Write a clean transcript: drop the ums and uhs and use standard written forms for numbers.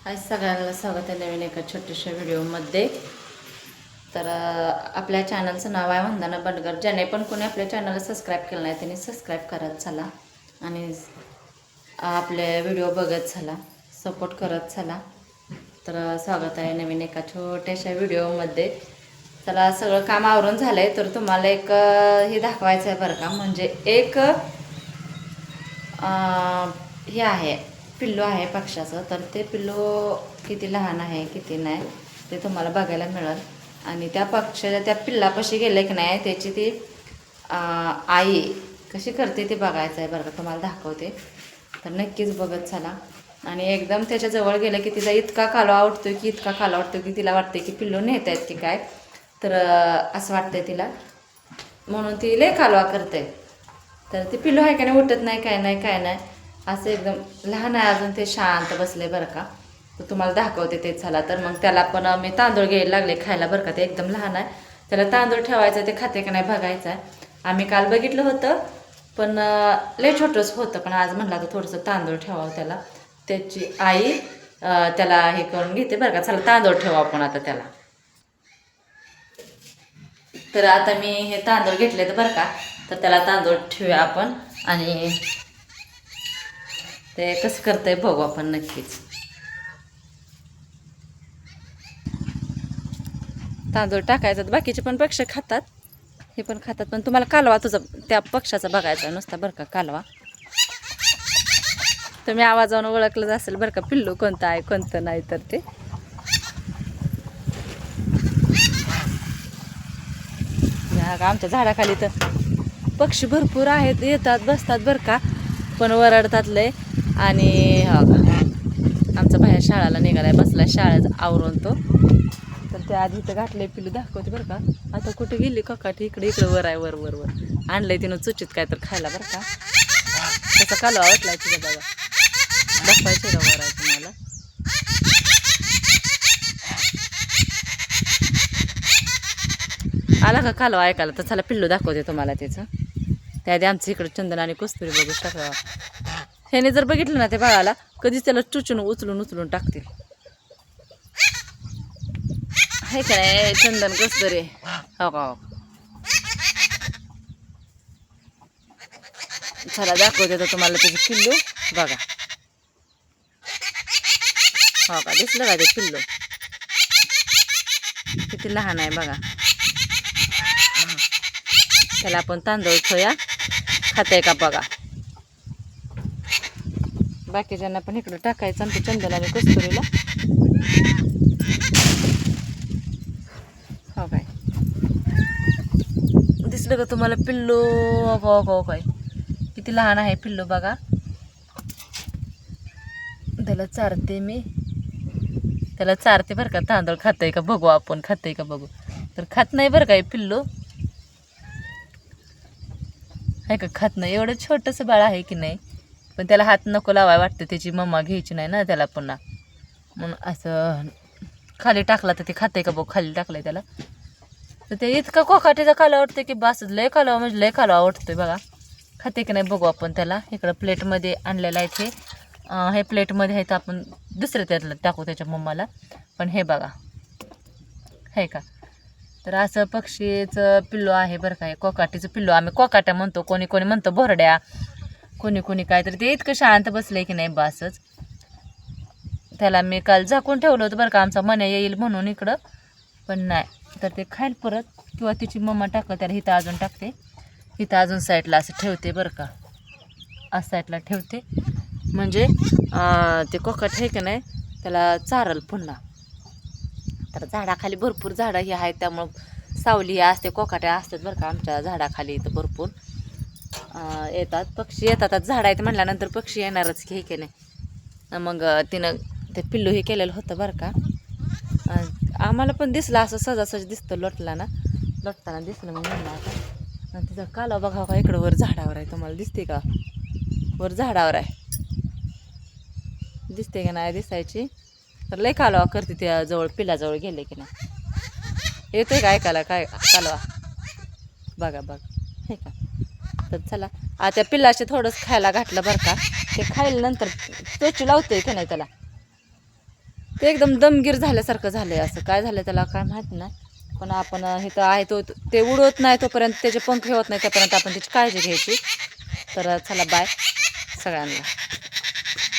आज सगळ्यांना स्वागत आहे नवीन एका छोट्याशा व्हिडिओमध्ये। तर आपल्या चॅनलचं नाव आहे वंदना बंडगर। ज्याने पण कोणी आपल्या चॅनलला सबस्क्राईब केलं नाही त्यांनी सबस्क्राईब करत चला आणि आपले व्हिडिओ बघत चला, सपोर्ट करत चला। तर स्वागत आहे नवीन एका छोट्याशा व्हिडिओमध्ये। चला, सगळं काम आवरून झालं आहे तर तुम्हाला एक हे दाखवायचं आहे बरं का। म्हणजे एक हे आहे पिल्लू आहे पक्ष्याचं। तर ते पिल्लू किती लहान आहे किती नाही ते तुम्हाला बघायला मिळेल। आणि त्या पक्ष्याच्या त्या पिल्लापाशी गेले की नाही त्याची ती आई कशी करते ते बघायचं आहे बरं का, तुम्हाला दाखवते। तर नक्कीच बघत चला। आणि एकदम त्याच्याजवळ गेलं की तिचा इतका कालवा उठतो की तिला वाटते की पिल्लू नेत आहेत की काय। तर असं वाटतंय तिला, म्हणून ती लय कालवा करते। तर ते पिल्लू आहे का नाही, उठत नाही काय नाही असं एकदम लहान आहे अजून, ते शांत बसले बरं का। तर तुम्हाला दाखवते ते चला। तर मग त्याला पण मी तांदूळ घ्यायला लागले खायला बरं का। ते एकदम लहान आहे, त्याला तांदूळ ठेवायचं, ते खाते का नाही बघायचं आहे। आम्ही काल बघितलं होतं पण लय छोटंच होतं, पण आज म्हणलं तर थोडंसं तांदूळ ठेवावं त्याला। त्याची आई त्याला हे करून घेते बरं का। चला तांदूळ ठेवा आपण आता त्याला। तर आता मी हे तांदूळ घेतले तर बरं का, तर त्याला तांदूळ ठेवूया आपण आणि ते कसं करतंय बघू आपण नक्कीच। तांदूळ टाकायचं तर बाकीचे पण पक्षी खातात, हे पण खातात, पण तुम्हाला कालवा तुझा त्या पक्षाचा बघायचा नुसता बरं का, कालवा। तुम्ही आवाजावरून ओळखलं असेल बरं का पिल्लू कोणतं आहे कोणतं नाही। तर ते आमच्या झाडाखाली तर पक्षी भरपूर आहेत, येतात बसतात बरं का, पण वरडतात लय। आणि आमचा बाहेर शाळेला निघालाय, बसला शाळेत आवरून तो। तर ते आधी इथं घातलंय पिल्लू, दाखवते बरं का। आता कुठे गेली ककाठी, इकडे वर आहे, वर वर वर आणलंय तिनं चुचित काय तर खायला बरं का। त्याचा कालवा वाटलाय तुझा बघा, दाखवायचं का वर आहे तुम्हाला। आला का कालवा ऐकायला, तर चला पिल्लू दाखवते तुम्हाला त्याचं। त्याआधी आमचं इकडे चंदन आणि कस्तुरी बघू टाकवा, ह्याने जर बघितलं ना ते बाळाला कधीच त्याला चुचून उचलून टाकतील, हे काय चंदन कस्तुरी। हो का, चला दाखवते तर तुम्हाला त्याचं पिल्लू बघा। हो का, दिसलं का ते पिल्लू किती लहान आहे बघा। त्याला आपण तांदूळ ठेवूया, खाते का बघा। बाकीच्यांना पण इकडं टाकायचं आमच्या चंदन आणि कस्तुरीला। हो काय, दिसलं का तुम्हाला पिल्लू। हो काय, किती लहान आहे पिल्लू बघा। त्याला चारते मी, त्याला चारते बरं का। तांदूळ खातंय का बघू आपण, खातंय का बघू। तर खात नाही बरं का पिल्लू, आहे का, खात नाही। एवढं छोटंसं बाळ आहे की नाही, पण त्याला हात नको लावाय वाटतं, त्याची मम्मा घ्यायची नाही ना त्याला पुन्हा, म्हणून असं खाली टाकला तर ते खाते का बघ। खाली टाकलंय त्याला, तर ते इतका कोकाटीचा कालवा वाटतं की बस, लय कालवा म्हणजे लय कालवा वाटतोय बघा। खाते की नाही बघू आपण त्याला। इकडं प्लेटमध्ये आणलेलं आहे ते, हे प्लेटमध्ये आहे तर आपण दुसऱ्या त्यातलं टाकू त्याच्या मम्माला, पण हे बघा हे का। तर असं पक्षीचं पिल्लू आहे बरं का, हे कोकाटीचं पिल्लू आम्ही कोकाट्या म्हणतो, कोणी कोणी म्हणतं भोरड्या, कोणी काहीतरी। ते इतकं शांत बसलंय की नाही बसच। त्याला मी काल झाकून ठेवलं होतं बरं का, आमचा मन्या येईल म्हणून इकडं, पण नाही। तर ते खाईल परत किंवा तिची मम्मा टाकलं त्याला, इथं अजून टाकते, इथं अजून साईडला असं ठेवते बरं का, असं साईडला ठेवते म्हणजे ते कोकाट आहे की नाही त्याला चारल पुन्हा। तर झाडाखाली भरपूर झाडं ही आहेत, त्यामुळं सावली असते, कोकाट्या असतात बरं का आमच्या झाडाखाली इथं भरपूर येतात पक्षी। येतातच, झाड आहेत म्हटल्यानंतर पक्षी येणारच की, हे की नाही। मग तिनं ते पिल्लू हे केलेलं होतं बरं का। आम्हाला पण दिसलं असं सहजासहज दिसतं, लोटताना दिसलं, मग म्हणलं आता। आणि तिचा कालवा बघा का, इकडं वर झाडावर आहे, तुम्हाला दिसते का, वर झाडावर आहे, दिसते का नाही दिसायची। तर लय कालवा करते त्या जवळ, पिलाजवळ गेले की नाही। येतोय का ऐकायला काय कालवा बघा हे का। तर चला त्या पिल्लाशी थोडंसं खायला घातलं बरं का, ते खायला नंतर चोचू लावतोय की नाही त्याला, ते एकदम दमगीर झाल्यासारखं झालंय. असं काय झालं त्याला काय माहित नाही, पण आपण इथं आहे तो ते उडवत नाही तोपर्यंत, त्याचे पंख ठेवत नाही तोपर्यंत आपण त्याची काळजी घ्यायची. तर चला बाय सगळ्यांना.